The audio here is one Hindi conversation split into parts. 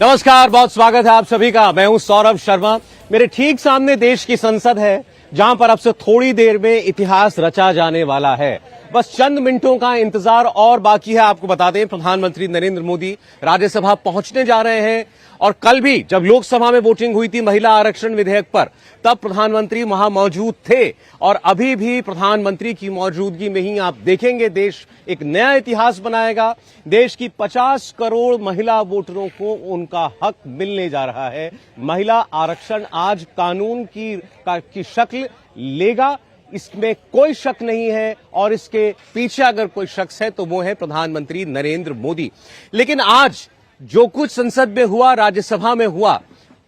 नमस्कार, बहुत स्वागत है आप सभी का। मैं हूं सौरभ शर्मा। मेरे ठीक सामने देश की संसद है, जहां पर अब से थोड़ी देर में इतिहास रचा जाने वाला है। बस चंद मिनटों का इंतजार और बाकी है। आपको बता दें, प्रधानमंत्री नरेंद्र मोदी राज्यसभा पहुंचने जा रहे हैं और कल भी जब लोकसभा में वोटिंग हुई थी महिला आरक्षण विधेयक पर, तब प्रधानमंत्री वहां मौजूद थे और अभी भी प्रधानमंत्री की मौजूदगी में ही आप देखेंगे देश एक नया इतिहास बनाएगा। देश की 50 करोड़ महिला वोटरों को उनका हक मिलने जा रहा है। महिला आरक्षण आज कानून की शक्ल लेगा, इसमें कोई शक नहीं है। और इसके पीछे अगर कोई शख्स है तो वो है प्रधानमंत्री नरेंद्र मोदी। लेकिन आज जो कुछ संसद में हुआ, राज्यसभा में हुआ,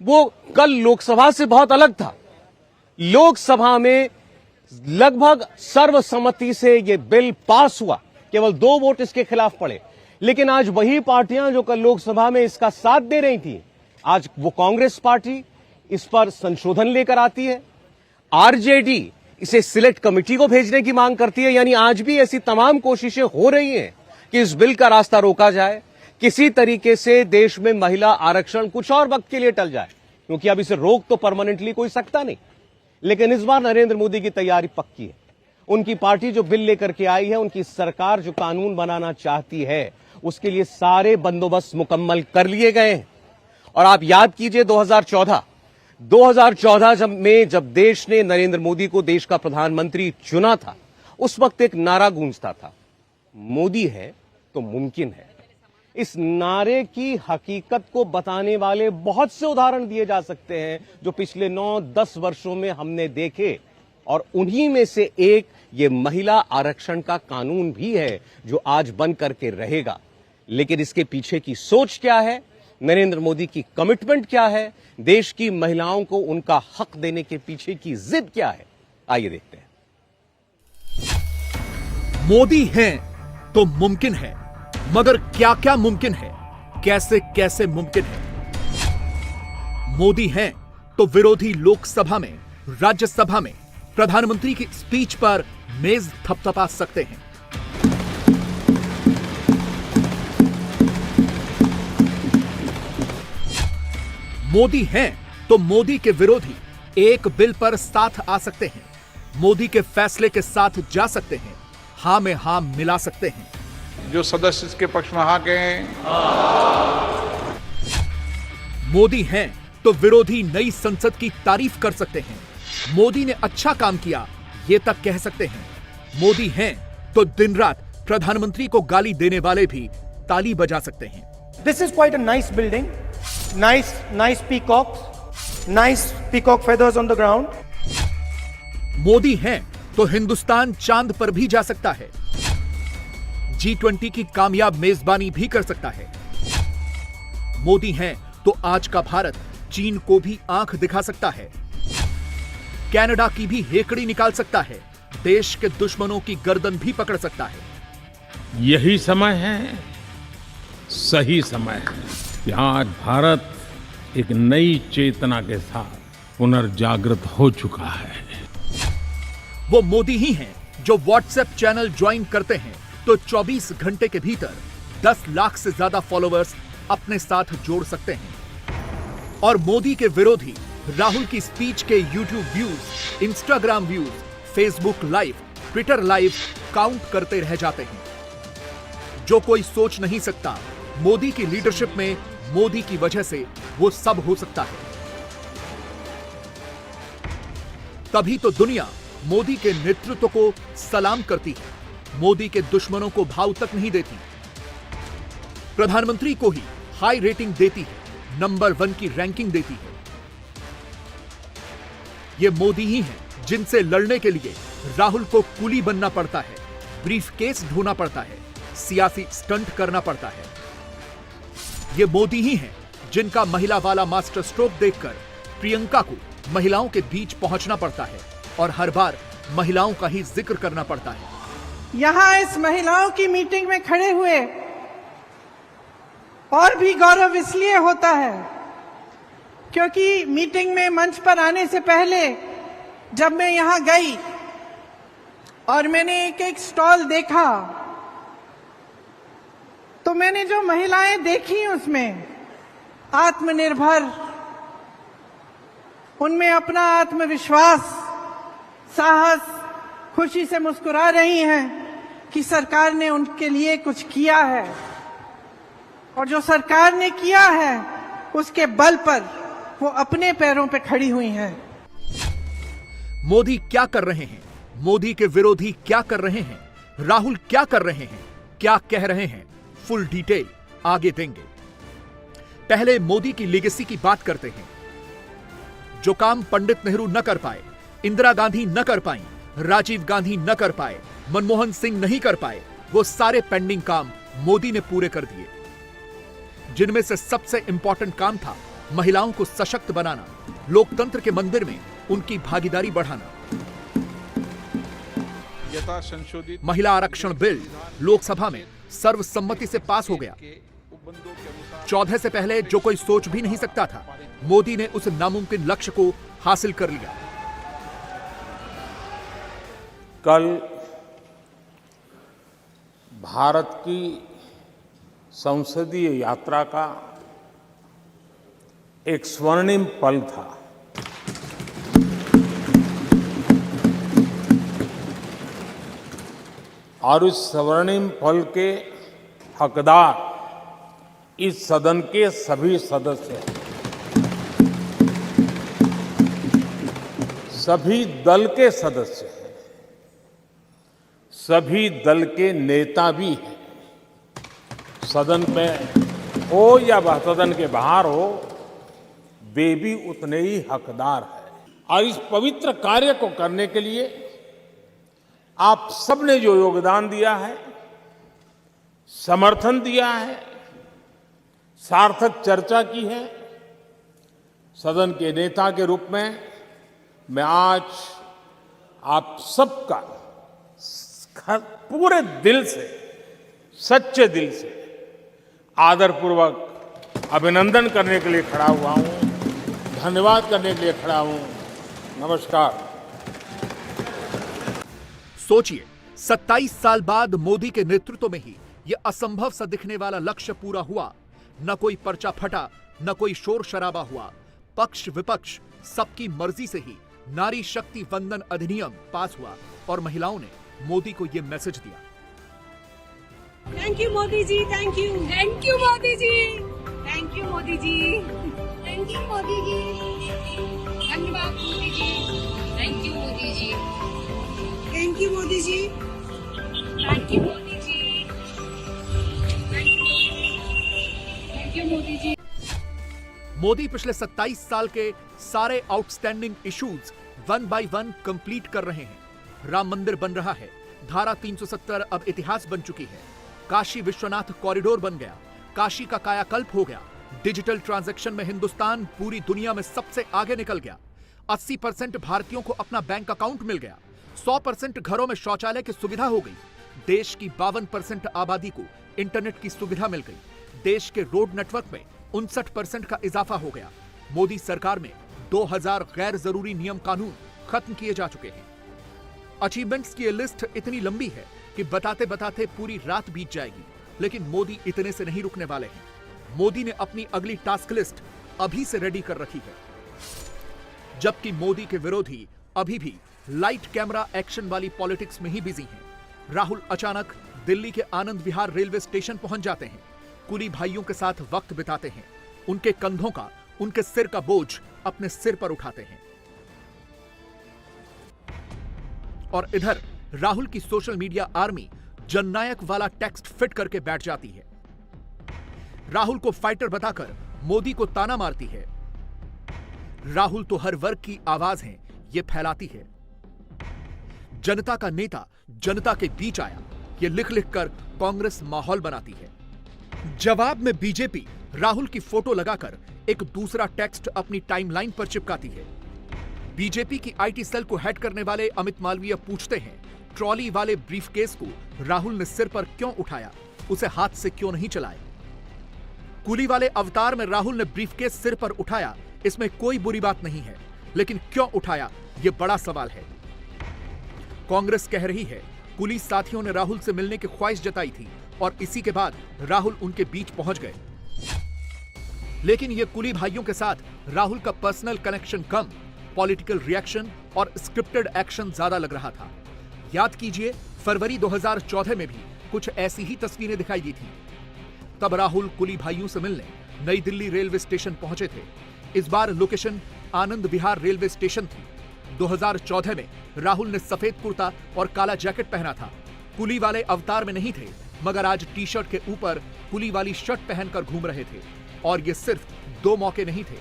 वो कल लोकसभा से बहुत अलग था। लोकसभा में लगभग सर्वसम्मति से ये बिल पास हुआ, केवल 2 वोट इसके खिलाफ पड़े। लेकिन आज वही पार्टियां जो कल लोकसभा में इसका साथ दे रही थी, आज वो कांग्रेस पार्टी इस पर संशोधन लेकर आती है। आरजेडी इसे सिलेक्ट कमेटी को भेजने की मांग करती है। यानी आज भी ऐसी तमाम कोशिशें हो रही हैं कि इस बिल का रास्ता रोका जाए, किसी तरीके से देश में महिला आरक्षण कुछ और वक्त के लिए टल जाए, क्योंकि अब इसे रोक तो परमानेंटली कोई सकता नहीं। लेकिन इस बार नरेंद्र मोदी की तैयारी पक्की है। उनकी पार्टी जो बिल लेकर के आई है, उनकी सरकार जो कानून बनाना चाहती है, उसके लिए सारे बंदोबस्त मुकम्मल कर लिए गए हैं। और आप याद कीजिए 2014 जब देश ने नरेंद्र मोदी को देश का प्रधानमंत्री चुना था, उस वक्त एक नारा गूंजता था, मोदी है तो मुमकिन है। इस नारे की हकीकत को बताने वाले बहुत से उदाहरण दिए जा सकते हैं जो पिछले 9-10 वर्षों में हमने देखे, और उन्हीं में से एक ये महिला आरक्षण का कानून भी है जो आज बन करके रहेगा। लेकिन इसके पीछे की सोच क्या है, नरेंद्र मोदी की कमिटमेंट क्या है, देश की महिलाओं को उनका हक देने के पीछे की जिद क्या है, आइए देखते हैं। मोदी हैं तो मुमकिन है, मगर क्या क्या मुमकिन है, कैसे कैसे मुमकिन है। मोदी हैं तो विरोधी लोकसभा में, राज्यसभा में प्रधानमंत्री की स्पीच पर मेज थपथपा सकते हैं। मोदी हैं तो मोदी के विरोधी एक बिल पर साथ आ सकते हैं, मोदी के फैसले के साथ जा सकते हैं, हां में हां मिला सकते हैं। जो सदस्य इसके पक्ष में हाँ कहें। मोदी हैं तो विरोधी नई संसद की तारीफ कर सकते हैं, मोदी ने अच्छा काम किया ये तक कह सकते हैं। मोदी हैं तो दिन रात प्रधानमंत्री को गाली देने वाले भी ताली बजा सकते हैं। This is quite a nice building. Nice peacocks. Nice peacock feathers on the ground. Modi हैं तो हिंदुस्तान चांद पर भी जा सकता है, G20 की कामयाब मेजबानी भी कर सकता है। मोदी हैं तो आज का भारत चीन को भी आंख दिखा सकता है, कनाडा की भी हेकड़ी निकाल सकता है, देश के दुश्मनों की गर्दन भी पकड़ सकता है। यही समय है, सही समय है कि आज भारत एक नई चेतना के साथ पुनर्जागृत हो चुका है। वो मोदी ही हैं जो व्हाट्सएप चैनल ज्वाइन करते हैं तो 24 घंटे के भीतर 10 लाख से ज्यादा फॉलोअर्स अपने साथ जोड़ सकते हैं। और मोदी के विरोधी राहुल की स्पीच के YouTube views, Instagram views, Facebook live, Twitter live count करते रह जाते हैं। जो कोई सोच नहीं सकता, मोदी की लीडरशिप में मोदी की वजह से वो सब हो सकता है। तभी तो दुनिया मोदी के नेतृत्व को सलाम करती है, मोदी के दुश्मनों को भाव तक नहीं देती, प्रधानमंत्री को ही हाई रेटिंग देती है, नंबर 1 की रैंकिंग देती है। ये मोदी ही हैं जिनसे लड़ने के लिए राहुल को कुली बनना पड़ता है, ब्रीफकेस ढोना पड़ता है, सियासी स्टंट करना पड़ता है। ये मोदी ही हैं जिनका महिला वाला मास्टर स्ट्रोक देखकर प्रियंका को महिलाओं के बीच पहुंचना पड़ता है और हर बार महिलाओं का ही जिक्र करना पड़ता है। यहां इस महिलाओं की मीटिंग में खड़े हुए और भी गौरव इसलिए होता है क्योंकि मीटिंग में मंच पर आने से पहले जब मैं यहां गई और मैंने एक एक स्टॉल देखा तो मैंने जो महिलाएं देखी उसमें आत्मनिर्भर, उनमें अपना आत्मविश्वास, साहस, खुशी से मुस्कुरा रही हैं कि सरकार ने उनके लिए कुछ किया है, और जो सरकार ने किया है उसके बल पर वो अपने पैरों पे खड़ी हुई हैं। मोदी क्या कर रहे हैं, मोदी के विरोधी क्या कर रहे हैं, राहुल क्या कर रहे हैं, क्या कह रहे हैं, फुल डिटेल आगे देंगे। पहले मोदी की लीगेसी की बात करते हैं। जो काम पंडित नेहरू न कर पाए, इंदिरा गांधी न कर पाई, राजीव गांधी न कर पाए, मनमोहन सिंह नहीं कर पाए, वो सारे पेंडिंग काम मोदी ने पूरे कर दिए। जिनमें से सबसे इंपॉर्टेंट काम था महिलाओं को सशक्त बनाना, लोकतंत्र के मंदिर में उनकी भागीदारी बढ़ाना। यथा संशोधित महिला आरक्षण बिल लोकसभा में सर्वसम्मति से पास हो गया। 14 से पहले जो कोई सोच भी नहीं सकता था, मोदी ने उस नामुमकिन लक्ष्य को हासिल कर लिया। कल भारत की संसदीय यात्रा का एक स्वर्णिम पल था। और उस स्वर्णिम पल के हकदार इस सदन के सभी सदस्य हैं, सभी दल के सदस्य हैं, सभी दल के नेता भी हैं। सदन में हो या वह सदन के बाहर हो, वे भी उतने ही हकदार हैं। और इस पवित्र कार्य को करने के लिए आप सबने जो योगदान दिया है, समर्थन दिया है, सार्थक चर्चा की है, सदन के नेता के रूप में मैं आज आप सबका पूरे दिल से, सच्चे दिल से आदरपूर्वक अभिनंदन करने के लिए खड़ा हुआ हूं, धन्यवाद करने के लिए खड़ा हूं। नमस्कार। सोचिए, 27 साल बाद मोदी के नेतृत्व में ही यह असंभव सा दिखने वाला लक्ष्य पूरा हुआ। न कोई पर्चा फटा, न कोई शोर शराबा हुआ। पक्ष विपक्ष सबकी मर्जी से ही नारी शक्ति वंदन अधिनियम पास हुआ और महिलाओं ने मोदी को यह मैसेज दिया। Thank you Modi ji, thank you, thank you Modi ji, thank you Modi ji, thank you Modi ji, धन्यवाद Modi ji, thank you Modi ji, thank you Modi ji, thank you Modi ji, thank you Modi ji. Modi पिछले 27 साल के सारे outstanding issues one by one complete कर रहे हैं। राम मंदिर बन रहा है, धारा 370 अब इतिहास बन चुकी है, काशी विश्वनाथ कॉरिडोर बन गया, काशी का कायाकल्प हो गया, डिजिटल ट्रांजैक्शन में हिंदुस्तान पूरी दुनिया में सबसे आगे निकल गया, 80% भारतीयों को अपना बैंक अकाउंट मिल गया, 100% घरों में शौचालय की सुविधा हो गई, देश की 52% आबादी को इंटरनेट की सुविधा मिल गई, देश के रोड नेटवर्क में 59% का इजाफा हो गया। मोदी सरकार में 2000 गैर जरूरी नियम कानून खत्म किए जा चुके हैं। अचीवमेंट्स की ये लिस्ट इतनी लंबी है कि बताते बताते पूरी रात बीत जाएगी, लेकिन मोदी इतने से नहीं रुकने वाले हैं। मोदी ने अपनी अगली टास्क लिस्ट अभी से रेडी कर रखी है। जबकि मोदी के विरोधी अभी भी लाइट कैमरा एक्शन वाली पॉलिटिक्स में ही बिजी हैं। राहुल अचानक दिल्ली के आनंद विहार रेलवे स्टेशन पहुंच जाते हैं, कुली भाइयों के साथ वक्त बिताते हैं, उनके कंधों का, उनके सिर का बोझ अपने सिर पर उठाते हैं। और इधर राहुल की सोशल मीडिया आर्मी जननायक वाला टेक्स्ट फिट करके बैठ जाती है। राहुल को फाइटर बताकर मोदी को ताना मारती है। राहुल तो हर वर्ग की आवाज है, ये फैलाती है। जनता का नेता जनता के बीच आया, ये लिख लिख कर कांग्रेस माहौल बनाती है। जवाब में बीजेपी राहुल की फोटो लगाकर एक दूसरा टेक्स्ट अपनी टाइमलाइन पर चिपकाती है। बीजेपी की आईटी सेल को हैक करने वाले अमित मालवीय पूछते हैं, ट्रॉली वाले ब्रीफकेस को राहुल ने सिर पर क्यों उठाया, उसे हाथ से क्यों नहीं चलाया? कुली वाले अवतार में राहुल ने ब्रीफकेस सिर पर उठाया, इसमें कोई बुरी बात नहीं है, लेकिन क्यों उठाया, यह बड़ा सवाल है। कांग्रेस कह रही है कुली साथियों ने राहुल से मिलने की ख्वाहिश जताई थी और इसी के बाद राहुल उनके बीच पहुंच गए। लेकिन ये कुली भाइयों के साथ राहुल का पर्सनल कनेक्शन कम, पॉलिटिकल रिएक्शन और स्क्रिप्टेड एक्शन ज्यादा लग रहा था। याद कीजिए, फरवरी 2014 में भी कुछ ऐसी ही तस्वीरें दिखाई दी थी। तब राहुल कुली भाइयों से मिलने नई दिल्ली रेलवे स्टेशन पहुंचे थे। इस बार location Anand Vihar railway station थी। 2014 में राहुल ने सफेद कुर्ता और काला जैकेट पहना था। कुली वाले अवतार में नहीं थे, मगर आज टी शर्ट के ऊपर कुली वाली शर्ट पहनकर घूम रहे थे। और ये सिर्फ 2 मौके नहीं थे,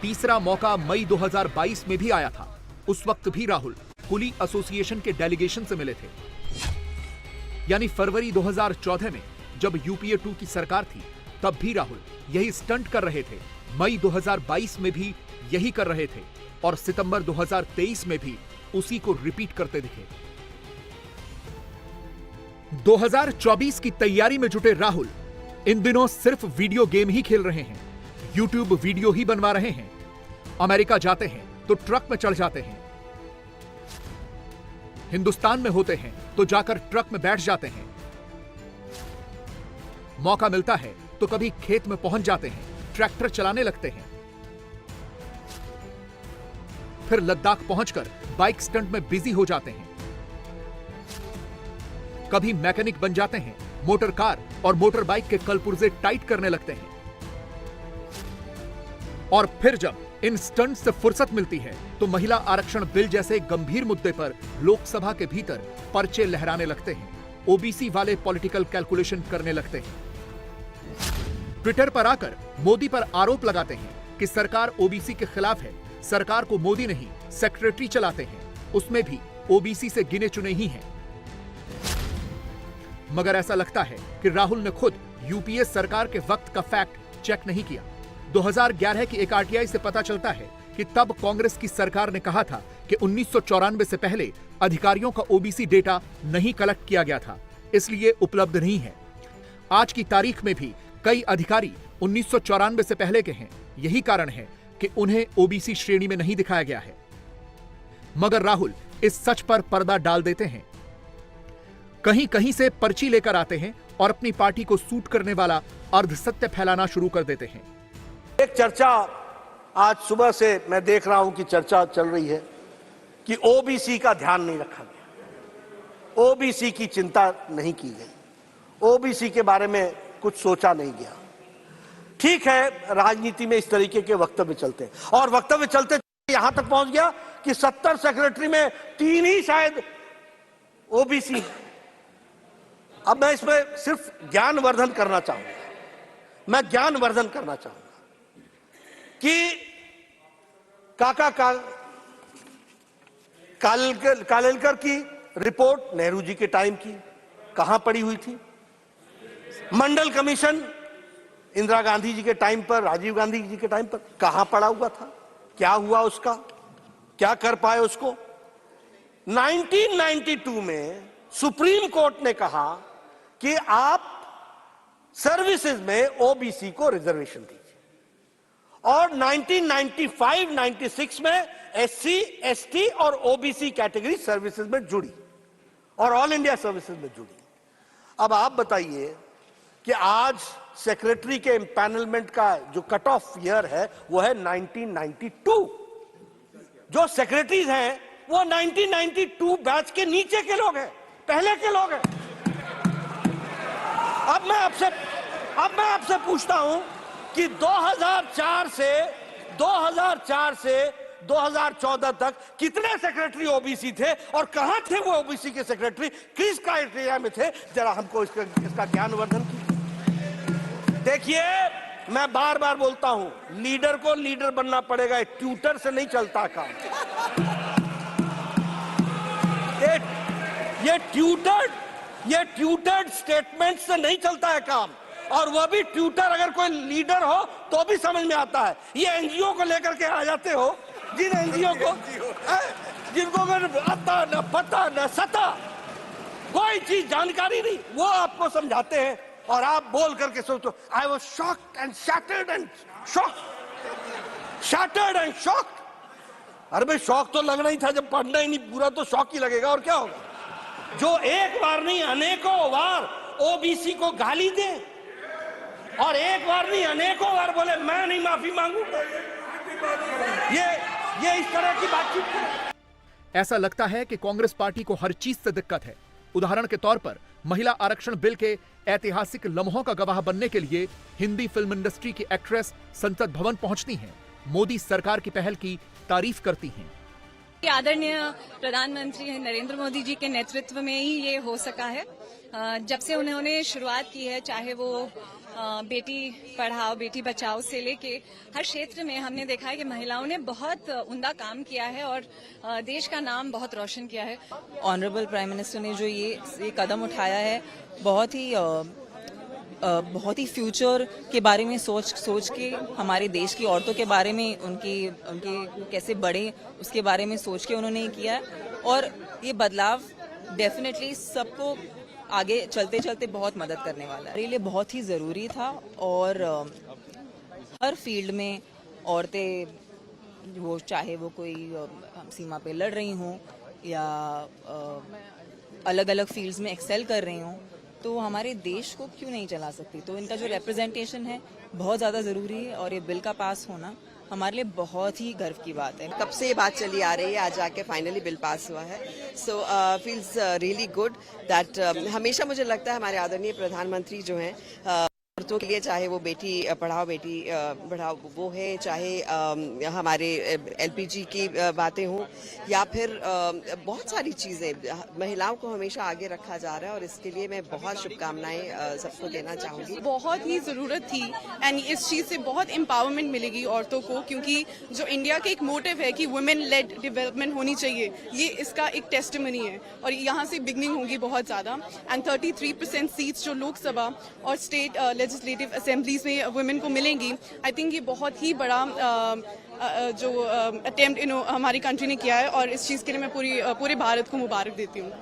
तीसरा मौका मई 2022 में भी आया था। उस वक्त भी राहुल कुली एसोसिएशन के डेलीगेशन से मिले थे। यानी फरवरी 2014 में जब यूपीए 2 की सरकार थी, तब भी राहुल यही स्टंट कर रहे थे। मई 2022 में भी यही कर रहे थे और सितंबर 2023 में भी उसी को रिपीट करते दिखे। 2024 की तैयारी में जुटे राहुल इन दिनों सिर्फ वीडियो गेम ही खेल रहे हैं, यूट्यूब वीडियो ही बनवा रहे हैं। अमेरिका जाते हैं तो ट्रक में चढ़ जाते हैं, हिंदुस्तान में होते हैं तो जाकर ट्रक में बैठ जाते हैं। मौका मिलता है तो कभी खेत में पहुंच जाते हैं, ट्रैक्टर चलाने लगते हैं। फिर लद्दाख पहुंचकर बाइक स्टंट में बिजी हो जाते हैं। कभी मैकेनिक बन जाते हैं, मोटर कार और मोटर बाइक के कलपुर्जे टाइट करने लगते हैं। और फिर जब इन स्टंट से फुर्सत मिलती है तो महिला आरक्षण बिल जैसे गंभीर मुद्दे पर लोकसभा के भीतर पर्चे लहराने लगते हैं, ओबीसी वाले पॉलिटिकल कैलकुलेशन करने लगते हैं। ट्विटर पर आकर मोदी पर आरोप लगाते हैं कि सरकार ओबीसी के खिलाफ है। सरकार को मोदी नहीं सेक्रेटरी चलाते हैं, उसमें भी ओबीसी से गिने चुने ही हैं। मगर ऐसा लगता है कि राहुल ने खुद यूपीए सरकार के वक्त का फैक्ट चेक नहीं किया। 2011 की एक आरटीआई से पता चलता है कि तब कांग्रेस की सरकार ने कहा था कि 1994 से पहले अधिकारियों का ओबीसी डेटा नहीं कलेक्ट किया गया था, इसलिए उपलब्ध नहीं है। आज की तारीख में भी कई अधिकारी 1994 से पहले के हैं। यही कारण है कि उन्हें ओबीसी श्रेणी में नहीं दिखाया गया है। मगर राहुल इस सच पर पर्दा डाल देते हैं, कहीं कहीं से पर्ची लेकर आते हैं और अपनी पार्टी को सूट करने वाला अर्धसत्य फैलाना शुरू कर देते हैं। एक चर्चा आज सुबह से मैं देख रहा हूं कि चर्चा चल रही है कि ओबीसी का ध्यान नहीं रखा गया, ओबीसी की चिंता नहीं की गई, ओबीसी के बारे में कुछ सोचा नहीं गया। ठीक है, राजनीति में इस तरीके के वक्तव्य चलते हैं और वक्तव्य चलते यहां तक पहुंच गया कि 70 सेक्रेटरी में 3 ही शायद ओबीसी। अब मैं इसमें सिर्फ ज्ञानवर्धन करना चाहूंगा, मैं ज्ञानवर्धन करना चाहूंगा कि कालेलकर की रिपोर्ट नेहरू जी के टाइम की कहां पड़ी हुई थी? मंडल कमीशन इंदिरा गांधी जी के टाइम पर, राजीव गांधी जी के टाइम पर कहां पड़ा हुआ था? क्या हुआ उसका? क्या कर पाए उसको? 1992 में सुप्रीम कोर्ट ने कहा कि आप सर्विसेज में ओबीसी को रिजर्वेशन दीजिए और 1995-96 में एससी, एसटी और ओबीसी कैटेगरी सर्विसेज में जुड़ी और ऑल इंडिया सर्विसेज में जुड़ी। अब आप बताइए कि आज सेक्रेटरी के एम्पैनलमेंट का जो कट ऑफ ईयर है वो है 1992। जो सेक्रेटरीज हैं वो 1992 बैच के नीचे के लोग हैं, पहले के लोग हैं। अब मैं आपसे पूछता हूं कि 2004 से 2014 तक कितने सेक्रेटरी ओबीसी थे और कहां थे वो ओबीसी के सेक्रेटरी, किस क्राइटेरिया में थे? जरा हमको इसका ज्ञानवर्धन कीजिए। देखिए, मैं बार बार बोलता हूं, लीडर को लीडर बनना पड़ेगा, ट्यूटर से नहीं चलता काम। ये ट्यूटर्ड स्टेटमेंट से नहीं चलता है काम, और वह भी ट्यूटर अगर कोई लीडर हो तो भी समझ में आता है। ये एनजीओ को लेकर के आ जाते हो, जिन एनजीओ को जिनको आता न पता न सता, कोई चीज जानकारी नहीं, वो आपको समझाते हैं और आप बोल करके सोचो I was shocked and shattered and shocked. अरे भाई, शौक तो लगना ही था, जब पढ़ना ही नहीं पूरा तो शौक ही लगेगा, और क्या होगा? जो एक बार नहीं अनेकों बार ओबीसी को गाली दे और एक बार नहीं अनेकों बार बोले मैं नहीं माफी मांगूंगा। ये इस तरह की बातचीत। ऐसा लगता है कि कांग्रेस पार्टी को हर चीज से दिक्कत है। उदाहरण के तौर पर महिला आरक्षण बिल के ऐतिहासिक लम्हों का गवाह बनने के लिए हिंदी फिल्म इंडस्ट्री की एक्ट्रेस संसद भवन पहुंचती हैं, मोदी सरकार की पहल की तारीफ करती हैं। आदरणीय प्रधानमंत्री नरेंद्र मोदी जी के नेतृत्व में ही ये हो सका है। जब से उन्होंने शुरुआत की है, चाहे वो बेटी पढ़ाओ बेटी बचाओ से लेके हर क्षेत्र में हमने देखा है कि महिलाओं ने बहुत उम्दा काम किया है और देश का नाम बहुत रोशन किया है। ऑनरेबल प्राइम मिनिस्टर ने जो ये कदम उठाया है, बहुत ही फ्यूचर के बारे में सोच के हमारे देश की औरतों के बारे में उनके कैसे बढ़े उसके बारे में सोच के उन्होंने किया है। और ये बदलाव डेफिनेटली सबको आगे चलते चलते बहुत मदद करने वाला है। मेरे लिए बहुत ही ज़रूरी था और हर फील्ड में औरतें, वो चाहे वो कोई सीमा पे लड़ रही हों या अलग अलग फील्ड्स में एक्सेल कर रही हों, तो हमारे देश को क्यों नहीं चला सकती। तो इनका जो रिप्रेजेंटेशन है बहुत ज़्यादा ज़रूरी है और ये बिल का पास होना हमारे लिए बहुत ही गर्व की बात है। कब से ये बात चली आ रही है, आज आके फाइनली बिल पास हुआ है। सो फील्स रियली गुड दैट हमेशा मुझे लगता है हमारे आदरणीय प्रधानमंत्री जो हैं औरतों के लिए, चाहे वो बेटी पढ़ाओ बेटी बढ़ाओ वो है, चाहे हमारे LPG की बातें हों या फिर बहुत सारी चीज़ें, महिलाओं को हमेशा आगे रखा जा रहा है और इसके लिए मैं बहुत शुभकामनाएं सबको देना चाहूँगी। बहुत ही ज़रूरत थी एंड इस चीज़ से बहुत एम्पावरमेंट मिलेगी औरतों को, क्योंकि जो इंडिया का एक मोटिव है कि वुमेन लेड डेवलपमेंट होनी चाहिए, ये इसका एक टेस्टिमनी है और यहाँ से बिगनिंग होगी बहुत ज़्यादा। एंड 33% सीट्स जो लोकसभा और स्टेट लेजिस्लेटिव असेंबलीज में वुमेन को मिलेंगी, आई थिंक ये बहुत ही बड़ा जो अटेम्प्ट हमारी कंट्री ने किया है और इस चीज़ के लिए मैं पूरे भारत को मुबारक देती हूँ।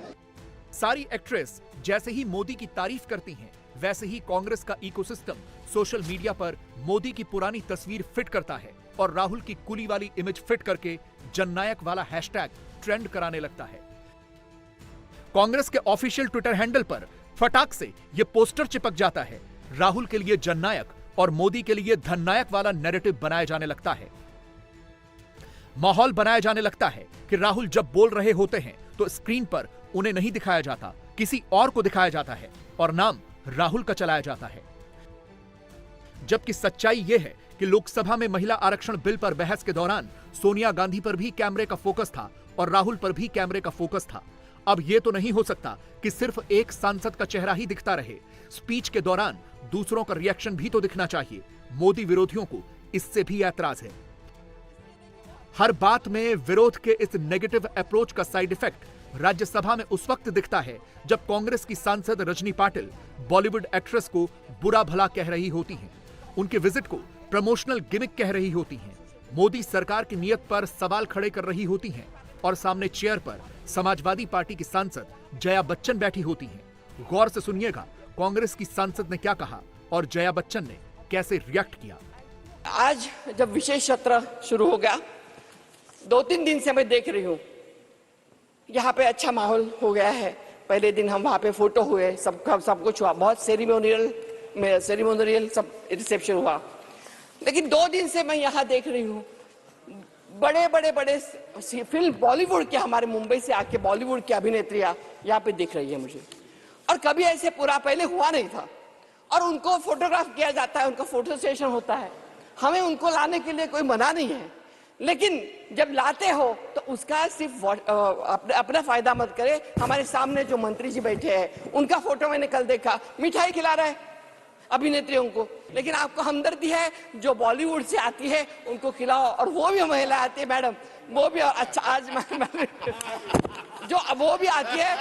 सारी एक्ट्रेस जैसे ही मोदी की तारीफ करती हैं, वैसे ही कांग्रेस का इकोसिस्टम सोशल मीडिया पर मोदी की पुरानी तस्वीर फिट करता है और राहुल की कुली वाली इमेज फिट करके जननायक वाला हैशटैग ट्रेंड कराने लगता है। कांग्रेस के ऑफिशियल ट्विटर हैंडल पर फटाक से ये पोस्टर चिपक जाता है। राहुल के लिए जननायक और मोदी के लिए धननायक वाला नैरेटिव बनाया जाने लगता है। माहौल बनाया जाने लगता है कि राहुल जब बोल रहे होते हैं तो स्क्रीन पर उन्हें नहीं दिखाया जाता, किसी और को दिखाया जाता है और नाम राहुल का चलाया जाता है। जबकि सच्चाई यह है कि लोकसभा में महिला आरक्षण बिल पर बहस के दौरान सोनिया गांधी पर भी कैमरे का फोकस था और राहुल पर भी कैमरे का फोकस था। अब यह तो नहीं हो सकता कि सिर्फ एक सांसद का चेहरा ही दिखता रहे। स्पीच के दौरान दूसरों का रिएक्शन भी तो दिखना चाहिए। मोदी विरोधियों को इससे भी ऐतराज है। हर बात में विरोध के इस नेगेटिव अप्रोच का साइड इफेक्ट राज्यसभा में उस वक्त दिखता है जब कांग्रेस की सांसद रजनी पाटिल बॉलीवुड एक्ट्रेस को बुरा भला कह रही होती हैं, उनके विजिट को प्रमोशनल गिमिक कह रही होती हैं, मोदी सरकार की नीयत पर सवाल खड़े कर रही होती हैं और सामने चेयर पर समाजवादी पार्टी की सांसद जया बच्चन बैठी होती हैं। गौर से सुनिएगा कांग्रेस की सांसद ने क्या कहा और जया बच्चन ने कैसे रिएक्ट किया। आज जब विशेष सत्र शुरू हो गया, 2-3 दिन से मैं देख रही हूँ यहाँ पे अच्छा माहौल हो गया है। पहले दिन हम वहाँ पे फोटो हुए, सब कुछ हुआ, बहुत सेरेमोनियल सब रिसेप्शन हुआ। लेकिन 2 दिन से मैं यहाँ देख रही हूँ बड़े फिल्म बॉलीवुड के, हमारे मुंबई से आके बॉलीवुड की अभिनेत्रियां यहाँ पे दिख रही है मुझे, और कभी ऐसे पूरा पहले हुआ नहीं था। और उनको फोटोग्राफ किया जाता है, उनका फोटो सेशन होता है। हमें उनको लाने के लिए कोई मना नहीं है, लेकिन जब लाते हो तो उसका सिर्फ अपना फायदा मत करे। हमारे सामने जो मंत्री जी बैठे हैं उनका फोटो मैंने कल देखा, मिठाई खिला रहा है अभिनेत्रियों को, लेकिन आपको हमदर्दी है जो बॉलीवुड से आती है उनको खिलाओ। और वो भी महिला आती है मैडम, वो भी अच्छा आज जो वो भी आती है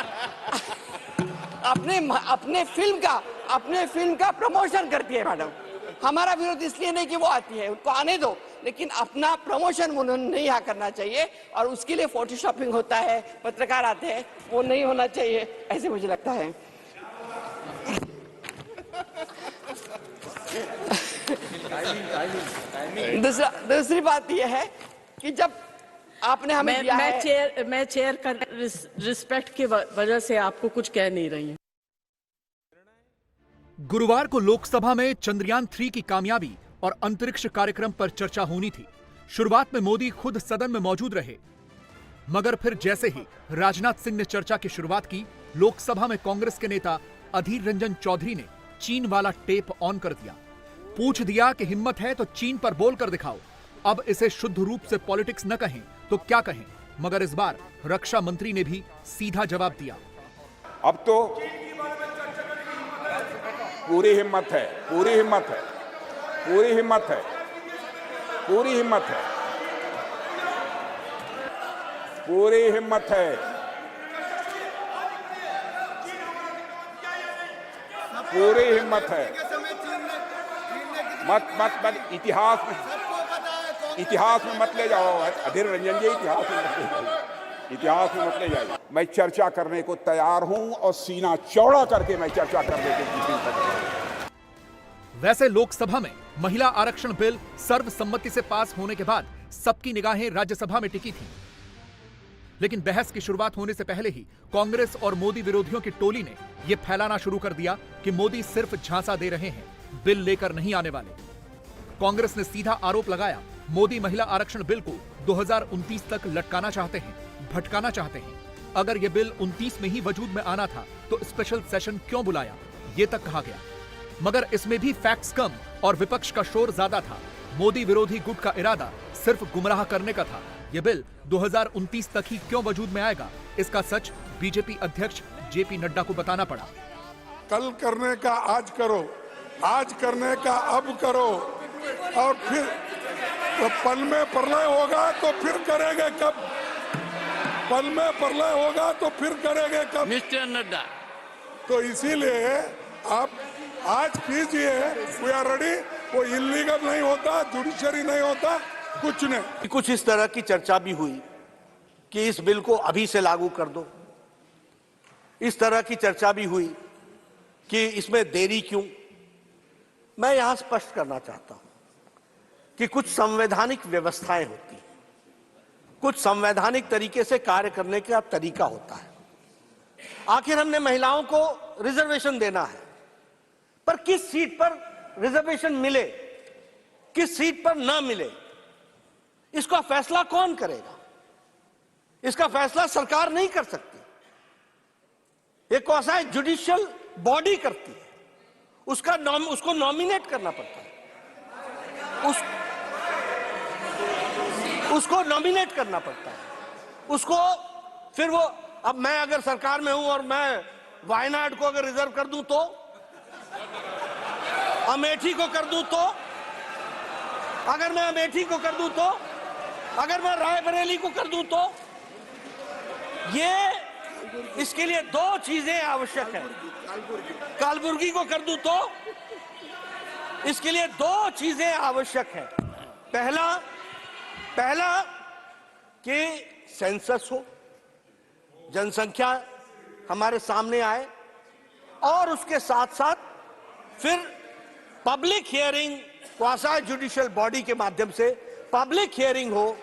अपने फिल्म का प्रमोशन करती है मैडम। हमारा विरोध इसलिए नहीं कि वो आती है, उनको आने दो, लेकिन अपना प्रमोशन उन्होंने नहीं यहाँ करना चाहिए। और उसके लिए फोटोशॉपिंग होता है, पत्रकार आते हैं, वो नहीं होना चाहिए, ऐसे मुझे लगता है। दूसरी बात यह है कि जब आपने हमें दिया है, मैं चेयर का रिस्पेक्ट की वजह से आपको कुछ कह नहीं रही हूँ। गुरुवार को लोकसभा में चंद्रयान 3 की कामयाबी और अंतरिक्ष कार्यक्रम पर चर्चा होनी थी। शुरुआत में मोदी खुद सदन में मौजूद रहे, मगर फिर जैसे ही राजनाथ सिंह ने चर्चा की शुरुआत की, लोकसभा में कांग्रेस के नेता अधीर रंजन चौधरी ने चीन वाला टेप ऑन कर दिया। पूछ दिया कि हिम्मत है तो चीन पर बोल कर दिखाओ। अब इसे शुद्ध रूप से पॉलिटिक्स न कहें तो क्या कहें, मगर इस बार रक्षा मंत्री ने भी सीधा जवाब दिया। अब तो पूरी हिम्मत है, पूरी हिम्मत है, पूरी हिम्मत है, पूरी हिम्मत है, पूरी हिम्मत है, पूरी हिम्मत है। मत मत मत इतिहास में मत ले जाओ अधीर रंजन जी, इतिहास में मत ले जाइए। मैं चर्चा करने को तैयार हूं और सीना चौड़ा करके मैं चर्चा करने को। वैसे लोकसभा में महिला आरक्षण बिल सर्वसम्मति से पास होने के बाद सबकी निगाहें राज्यसभा में टिकी थी, लेकिन बहस की शुरुआत होने से पहले ही कांग्रेस और मोदी विरोधियों की टोली ने यह फैलाना शुरू कर दिया कि मोदी सिर्फ झांसा दे रहे हैं, बिल लेकर नहीं आने वाले। कांग्रेस ने सीधा आरोप लगाया, मोदी महिला आरक्षण बिल को 2029 तक लटकाना चाहते हैं, भटकाना चाहते हैं। अगर यह बिल 29 में ही वजूद में आना था तो स्पेशल सेशन क्यों बुलाया, ये तक कहा गया। मगर इसमें भी फैक्ट्स कम और विपक्ष का शोर ज्यादा था। मोदी विरोधी गुट का इरादा सिर्फ गुमराह करने का था। यह बिल 2029 तक ही क्यों वजूद में आएगा, इसका सच बीजेपी अध्यक्ष जेपी नड्डा को बताना पड़ा। कल करने का आज करो, आज करने का अब करो, और फिर तो पल में प्रलय होगा तो फिर करेंगे कब, पल में प्रलय होगा तो फिर करेंगे कब मिस्टर नड्डा। तो इसीलिए आप आज कीजिए, वी आर रेडी। वो इलीगल नहीं होता, जुडिशरी नहीं होता, कुछ नहीं। कुछ इस तरह की चर्चा भी हुई कि इस बिल को अभी से लागू कर दो। इस तरह की चर्चा भी हुई कि इसमें देरी क्यों। मैं यहां स्पष्ट करना चाहता हूं कि कुछ संवैधानिक व्यवस्थाएं होती हैं, कुछ संवैधानिक तरीके से कार्य करने का तरीका होता है। आखिर हमने महिलाओं को रिजर्वेशन देना है, पर किस सीट पर रिजर्वेशन मिले, किस सीट पर ना मिले, इसका फैसला कौन करेगा? इसका फैसला सरकार नहीं कर सकती, ये क्वासी जुडिशियल बॉडी करती है। उसको नॉमिनेट करना पड़ता है, उसको नॉमिनेट करना पड़ता है, उसको फिर वो। अब मैं अगर सरकार में हूं और मैं वायनाड को अगर रिजर्व कर दूं तो, अमेठी को कर दूं तो, अगर मैं अमेठी को कर दूं तो, अगर मैं रायबरेली को कर दूं तो, ये इसके लिए दो चीजें आवश्यक है। कालबुर्गी को कर दूं तो इसके लिए दो चीजें आवश्यक है। पहला कि सेंसस हो, जनसंख्या हमारे सामने आए, और उसके साथ साथ फिर public hearing, quasi judicial body के माध्यम से पब्लिक हियरिंग हो,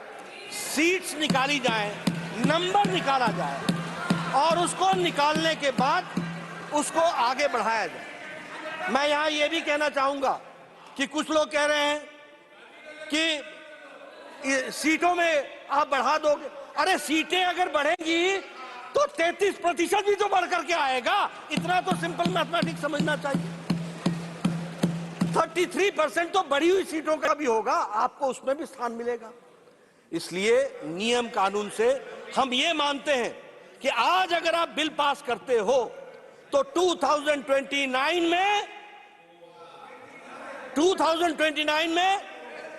सीट्स निकाली जाए, नंबर निकाला जाए, और उसको निकालने के बाद उसको आगे बढ़ाया जाए। मैं यहां यह भी कहना चाहूंगा कि कुछ लोग कह रहे हैं कि सीटों में आप बढ़ा दोगे। अरे सीटें अगर बढ़ेंगी तो 33% भी तो बढ़ करके आएगा। इतना तो सिंपल मैथमेटिक्स समझना चाहिए। 33% तो बढ़ी हुई सीटों का भी होगा, आपको उसमें भी स्थान मिलेगा। इसलिए नियम कानून से हम ये मानते हैं कि आज अगर आप बिल पास करते हो तो 2029 में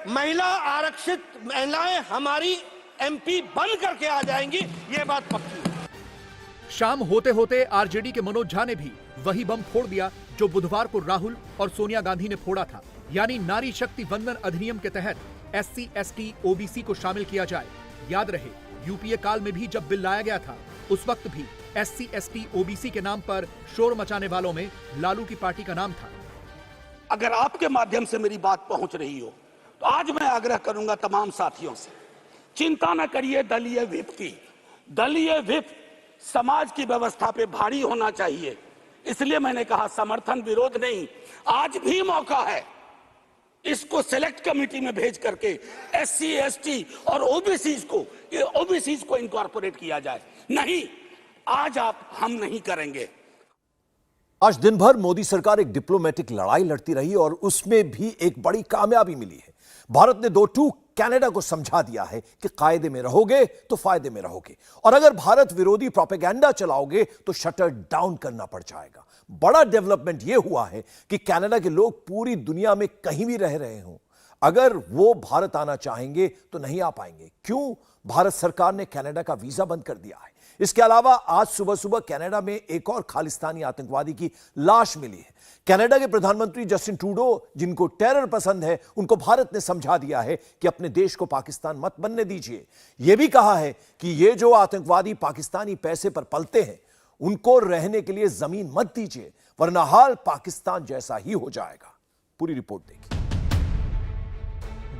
महिला आरक्षित महिलाएं हमारी एमपी बन करके आ जाएंगी, ये बात पक्की है। शाम होते होते आरजेडी के मनोज झा ने भी वही बम फोड़ दिया जो बुधवार को राहुल और सोनिया गांधी ने फोड़ा था, यानी नारी शक्ति वंदन अधिनियम के तहत SC, ST, OBC को शामिल किया जाए। याद रहे, यूपीए काल में भी जब बिल लाया गया था, उस वक्त भी SC, ST, OBC के नाम पर शोर मचाने वालों में लालू की पार्टी का नाम था। अगर आपके माध्यम से मेरी बात पहुंच रही हो तो आज मैं आग्रह करूंगा तमाम साथियों से, चिंता न करिए दलीय व्हिप की। दलीय व्हिप समाज की व्यवस्था पे भारी होना चाहिए, इसलिए मैंने कहा समर्थन विरोध नहीं, आज भी मौका है इसको सेलेक्ट कमेटी में भेज करके SC ST और ओबीसी को इनकॉर्पोरेट किया जाए। नहीं, आज हम नहीं करेंगे। आज दिन भर मोदी सरकार एक डिप्लोमेटिक लड़ाई लड़ती रही और उसमें भी एक बड़ी कामयाबी मिली है। भारत ने 2-2 कनाडा को समझा दिया है कि कायदे में रहोगे तो फायदे में रहोगे, और अगर भारत विरोधी प्रोपेगेंडा चलाओगे तो शटर डाउन करना पड़ जाएगा। बड़ा डेवलपमेंट यह हुआ है कि कनाडा के लोग पूरी दुनिया में कहीं भी रह रहे हों, अगर वो भारत आना चाहेंगे तो नहीं आ पाएंगे। क्यों? भारत सरकार ने कनाडा का वीजा बंद कर दिया है। इसके अलावा आज सुबह सुबह कनाडा में एक और खालिस्तानी आतंकवादी की लाश मिली है। कनाडा के प्रधानमंत्री जस्टिन ट्रूडो, जिनको टेरर पसंद है, उनको भारत ने समझा दिया है कि अपने देश को पाकिस्तान मत बनने दीजिए। यह भी कहा है कि ये जो आतंकवादी पाकिस्तानी पैसे पर पलते हैं, उनको रहने के लिए जमीन मत दीजिए, वरना हाल पाकिस्तान जैसा ही हो जाएगा। पूरी रिपोर्ट देखिए।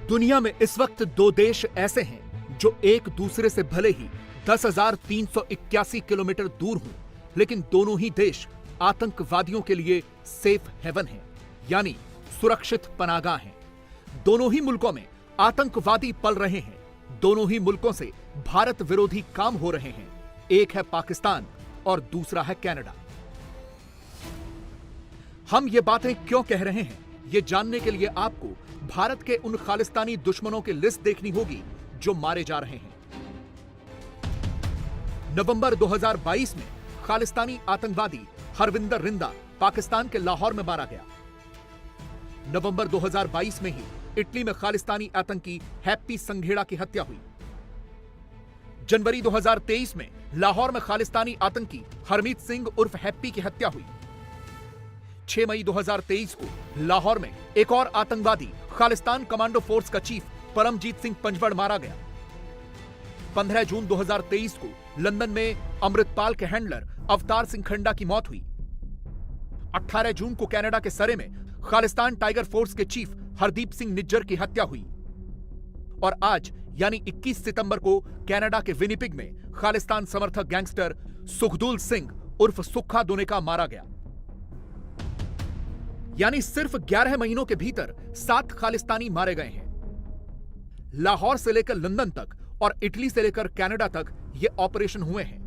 दुनिया में इस वक्त 2 देश ऐसे हैं जो एक दूसरे से भले ही 10,381 किलोमीटर दूर हों, लेकिन दोनों ही देश आतंकवादियों के लिए सेफ हेवन हैं, यानी सुरक्षित पनाहगाह हैं। दोनों ही मुल्कों में आतंकवादी पल रहे हैं, दोनों ही मुल्कों से भारत विरोधी काम हो रहे हैं। एक है पाकिस्तान और दूसरा है कनाडा। हम ये बातें क्यों कह रहे हैं, ये जानने के लिए आपको भारत के उन खालिस्तानी दुश्मनों की लिस्ट देखनी होगी जो मारे जा रहे हैं। नवंबर 2022 में खालिस्तानी आतंकवादी हरविंदर रिंदा पाकिस्तान के लाहौर में मारा गया। नवंबर 2022 में ही इटली में खालिस्तानी आतंकी हैप्पी संघेड़ा की हत्या हुई। जनवरी 2023 में लाहौर में खालिस्तानी आतंकी हरमीत सिंह उर्फ हैप्पी की हत्या हुई। 6 मई 2023 को लाहौर में एक और आतंकवादी खालिस्तान कमांडो फोर्स का चीफ परमजीत सिंह पंजवड़ मारा गया। 15 जून 2023 को लंदन में अमृतपाल के हैंडलर अवतार सिंह खंडा की मौत हुई। 18 जून को कनाडा के सरे में खालिस्तान टाइगर फोर्स के चीफ हरदीप सिंह निज्जर की हत्या हुई। और आज यानी 21 सितंबर को कनाडा के विनिपिग में खालिस्तान समर्थक गैंगस्टर सुखदुल सिंह उर्फ सुक्खा दुनेका मारा गया। यानी सिर्फ 11 महीनों के भीतर 7 खालिस्तानी मारे गए हैं। लाहौर से लेकर लंदन तक और इटली से लेकर कनाडा तक ये ऑपरेशन हुए हैं।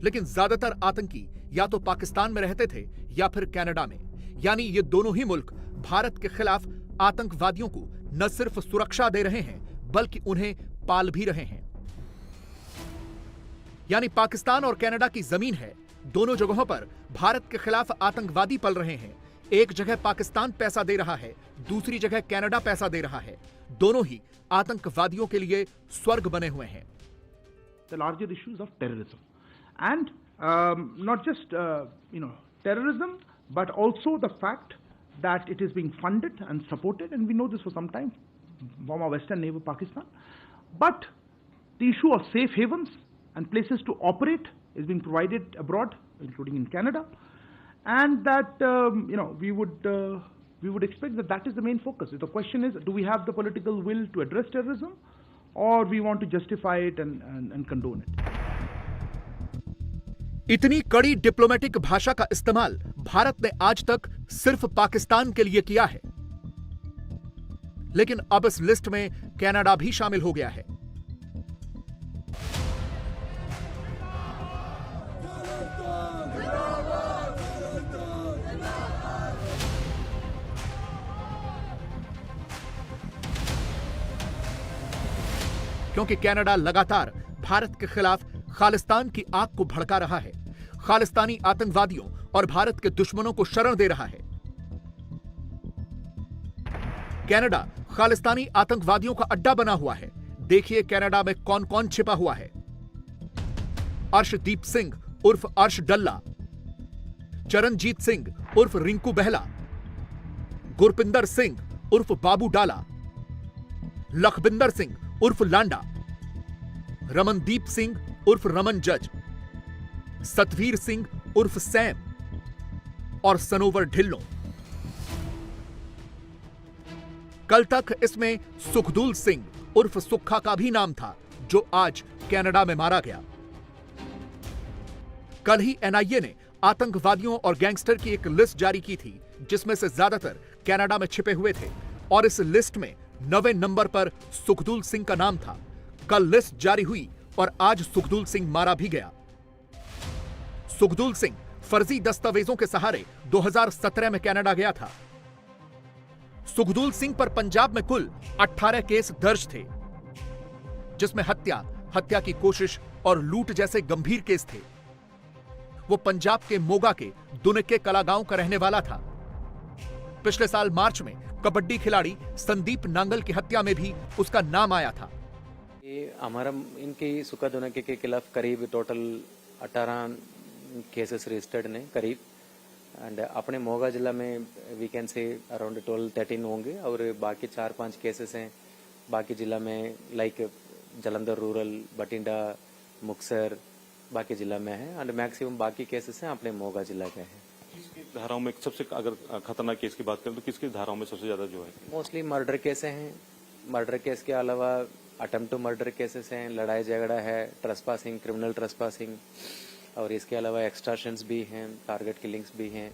लेकिन ज्यादातर आतंकी या तो पाकिस्तान में रहते थे या फिर कनाडा में, यानी ये दोनों ही मुल्क भारत के खिलाफ आतंकवादियों को न सिर्फ सुरक्षा दे रहे हैं बल्कि उन्हें पाल भी रहे हैं। यानी पाकिस्तान और कनाडा की जमीन है, दोनों जगहों पर भारत के खिलाफ आतंकवादी पल रहे हैं। एक जगह पाकिस्तान पैसा दे रहा है, दूसरी जगह कनाडा पैसा दे रहा है। दोनों ही आतंकवादियों के लिए स्वर्ग बने हुए हैं। The larger issues of terrorism, and not just terrorism, but also the fact that it is being funded and supported, and we know this for some time from our western neighbor Pakistan. But the issue of safe havens and places to operate is being provided abroad, including in Canada, and that we would expect that is the main focus. The question is, do we have the political will to address terrorism, or we want to justify it and condone it? इतनी कड़ी डिप्लोमेटिक भाषा का इस्तेमाल भारत ने आज तक सिर्फ पाकिस्तान के लिए किया है, लेकिन अब इस लिस्ट में कनाडा भी शामिल हो गया है। क्योंकि कनाडा लगातार भारत के खिलाफ खालिस्तान की आग को भड़का रहा है, खालिस्तानी आतंकवादियों और भारत के दुश्मनों को शरण दे रहा है। कनाडा खालिस्तानी आतंकवादियों का अड्डा बना हुआ है। देखिए कनाडा में कौन कौन छिपा हुआ है। अर्शदीप सिंह उर्फ अर्श डल्ला, चरणजीत सिंह उर्फ रिंकू बहला, गुरपिंदर सिंह उर्फ बाबू डाला, लखबिंदर सिंह उर्फ लांडा, रमनदीप सिंह उर्फ रमन जज, सतवीर सिंह उर्फ सैम और सनोवर ढिल्लों। कल तक इसमें सुखदुल सिंह उर्फ सुक्खा का भी नाम था, जो आज कनाडा में मारा गया। कल ही एनआईए ने आतंकवादियों और गैंगस्टर की एक लिस्ट जारी की थी, जिसमें से ज्यादातर कनाडा में छिपे हुए थे और इस लिस्ट में 9वें नंबर पर सुखदूल सिंह का नाम था। कल लिस्ट जारी हुई और आज सुखदूल सिंह मारा भी गया। सुखदूल सिंह फर्जी दस्तावेजों के सहारे 2017 में कनाडा गया था। सुखदूल सिंह पर पंजाब में कुल 18 केस दर्ज थे, जिसमें हत्या की कोशिश और लूट जैसे गंभीर केस थे। वो पंजाब के मोगा के दुनके कला गांव का रहने वाला था। पिछले साल मार्च में कबड्डी खिलाड़ी संदीप नांगल की हत्या में भी उसका नाम आया था। ये हमारा इनके सुखा दुनके के खिलाफ करीब टोटल 18 केसेस रजिस्टर्ड ने करीब, एंड अपने मोगा जिला में वी कैन से अराउंड 12-13 होंगे और बाकी 4-5 केसेस हैं बाकी जिला में, लाइक जलंधर रूरल, बठिंडा, मुक्तसर बाकी जिला में है, एंड मैक्सिमम बाकी केसेस हैं अपने मोगा जिला के हैं। किसकी धाराओं में सबसे अगर खतरनाक केस की बात करें तो किसकी धाराओं में सबसे ज्यादा जो है? मोस्टली मर्डर केस हैं। मर्डर केस के अलावा अटेम्प्ट टू मर्डर केसेस हैं, लड़ाई झगड़ा है, ट्रेसपासिंग, क्रिमिनल ट्रेसपासिंग, और इसके अलावा एक्सटॉर्शंस भी हैं, टारगेट किलिंग्स भी हैं।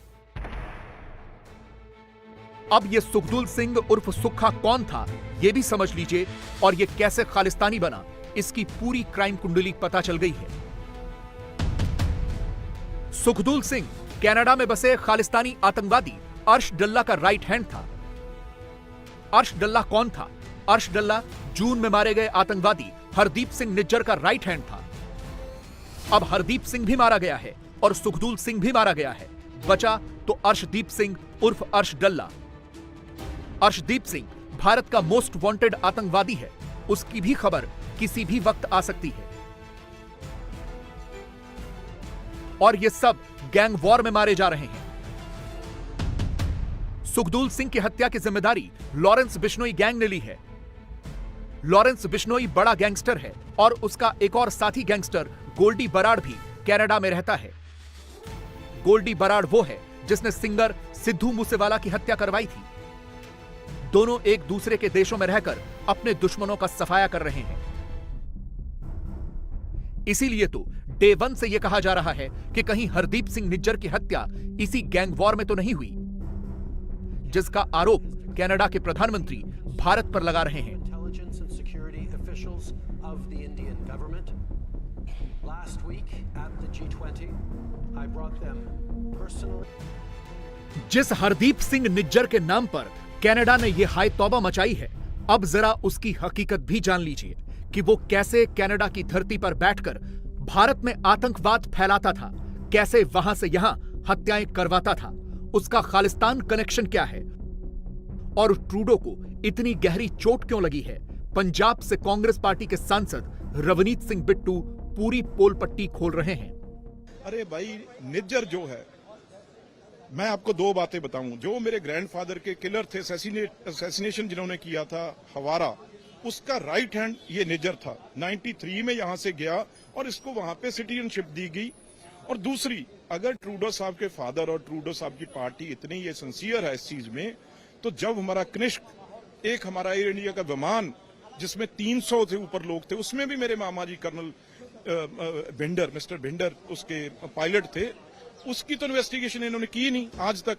अब ये सुखदूल सिंह उर्फ सुक्खा कौन था, ये भी समझ लीजिए, और ये कैसे खालिस्तानी बना, इसकी पूरी क्राइम कुंडली पता चल गई है। सुखदूल सिंह कनाडा में बसे खालिस्तानी आतंकवादी अर्श डल्ला का राइट हैंड था। अर्श डल्ला कौन था? अर्श डल्ला जून में मारे गए आतंकवादी हरदीप सिंह निज्जर का राइट हैंड था। अब हरदीप सिंह भी मारा गया है और सुखदूल सिंह भी मारा गया है। बचा तो अर्शदीप सिंह उर्फ अर्श डल्ला। अर्शदीप सिंह भारत का मोस्ट वांटेड आतंकवादी है। उसकी भी खबर किसी भी वक्त आ सकती है। और ये सब गैंग वॉर में मारे जा रहे हैं। सुखदूल सिंह की हत्या की जिम्मेदारी लॉरेंस बिश्नोई गैंग ने ली है। लॉरेंस बिश्नोई बड़ा गैंगस्टर है और उसका एक और साथी गैंगस्टर गोल्डी बराड़ भी कनाडा में रहता है। गोल्डी बराड़ वो है जिसने सिंगर सिद्धू मूसेवाला की हत्या करवाई थी। दोनों एक दूसरे के देशों में रहकर अपने दुश्मनों का सफाया कर रहे हैं। इसीलिए तो डे 1 से यह कहा जा रहा है कि कहीं हरदीप सिंह निज्जर की हत्या इसी गैंग वॉर में तो नहीं हुई, जिसका आरोप कनाडा के प्रधानमंत्री भारत पर लगा रहे हैं। जिस हरदीप सिंह निज्जर के नाम पर कनाडा ने यह हाय तौबा मचाई है, अब जरा उसकी हकीकत भी जान लीजिए कि वो कैसे कनाडा की धरती पर बैठकर भारत में आतंकवाद फैलाता था, कैसे वहां से यहां हत्याएं करवाता था, उसका खालिस्तान कनेक्शन क्या है, और ट्रूडो को इतनी गहरी चोट क्यों लगी है। पंजाब से कांग्रेस पार्टी के सांसद रवनीत सिंह बिट्टू पूरी पोल पट्टी खोल रहे हैं। अरे भाई, निज्जर जो है, मैं आपको दो बातें बताऊं। जो मेरे ग्रैंडफादर के किलर थे, असैसिनेशन जिन्होंने किया था हवारा, उसका राइट हैंड ये निज्जर था। 93 में यहां से गया और इसको वहां पे सिटीजनशिप दी गई। और दूसरी, अगर ट्रूडो साहब के फादर और ट्रूडो साहब की पार्टी इतनी ये सिंसियर है इस चीज में, तो जब हमारा कनिष्क, एक हमारा एयर इंडिया का विमान जिसमें 300 से ऊपर लोग थे, उसमें भी मेरे मामा जी कर्नल भिंडर, मिस्टर भिंडर उसके पायलट थे, उसकी तो इन्वेस्टिगेशन इन्होंने की नहीं आज तक।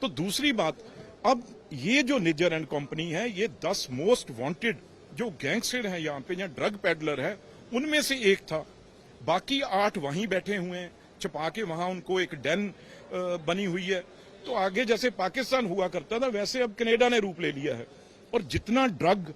तो दूसरी बात, अब ये जो निज्जर एंड कंपनी है, ये 10 मोस्ट वांटेड जो गैंगस्टर हैं यहाँ पे, या ड्रग पेडलर है, उनमें से एक था। बाकी 8 वहीं बैठे हुए हैं, छुपा के वहां उनको एक डेन बनी हुई है। तो आगे जैसे पाकिस्तान हुआ करता था, वैसे अब कनाडा ने रूप ले लिया है। और जितना ड्रग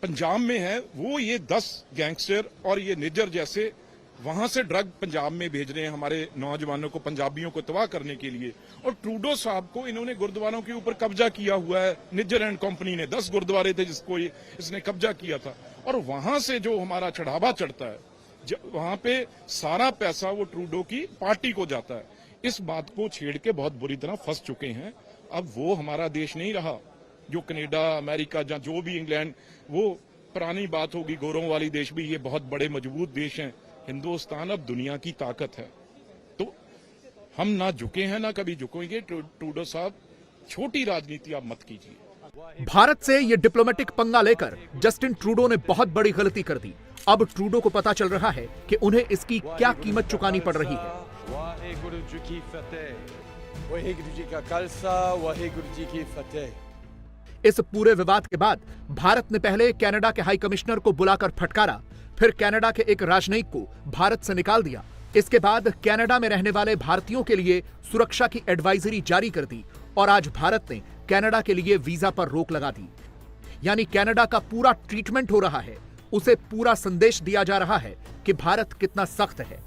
पंजाब में है, वो ये 10 गैंगस्टर और ये निज्जर जैसे वहां से ड्रग पंजाब में भेज रहे हैं हमारे नौजवानों को, पंजाबियों को तबाह करने के लिए। और ट्रूडो साहब को इन्होंने गुरुद्वारों के ऊपर कब्जा किया हुआ है। निज्जर एंड कंपनी ने 10 गुरुद्वारे थे जिसको इसने कब्जा किया था। और वहां से जो हमारा चढ़ावा चढ़ता है, वहां पे सारा पैसा वो ट्रूडो की पार्टी को जाता है। इस बात को छेड़ के बहुत बुरी तरह फंस चुके हैं। अब वो हमारा देश नहीं रहा जो कनाडा, अमेरिका, या जो भी इंग्लैंड, वो पुरानी बात होगी। गौरव वाली देश भी ये बहुत बड़े मजबूत देश हैं। हिंदुस्तान अब दुनिया की ताकत है। तो हम ना झुके हैं, ना कभी झुकेंगे। ट्रूडो साहब, छोटी राजनीति आप मत कीजिए। भारत से ये डिप्लोमेटिक पंगा लेकर जस्टिन ट्रूडो ने बहुत बड़ी गलती कर दी। अब ट्रूडो को पता चल रहा है कि उन्हें इसकी क्या कीमत चुकानी पड़ रही है। वाहेगुरु जी की फतेह, वाहेगुरु जी का खालसा, वाहेगुरु जी की फतेह। इस पूरे विवाद के बाद भारत ने पहले कनाडा के हाई कमिश्नर को बुलाकर फटकारा, फिर कनाडा के एक राजनयिक को भारत से निकाल दिया। इसके बाद कनाडा में रहने वाले भारतीयों के लिए सुरक्षा की एडवाइजरी जारी कर दी और आज भारत ने कनाडा के लिए वीजा पर रोक लगा दी। यानी कनाडा का पूरा ट्रीटमेंट हो रहा है, उसे पूरा संदेश दिया जा रहा है कि भारत कितना सख्त है।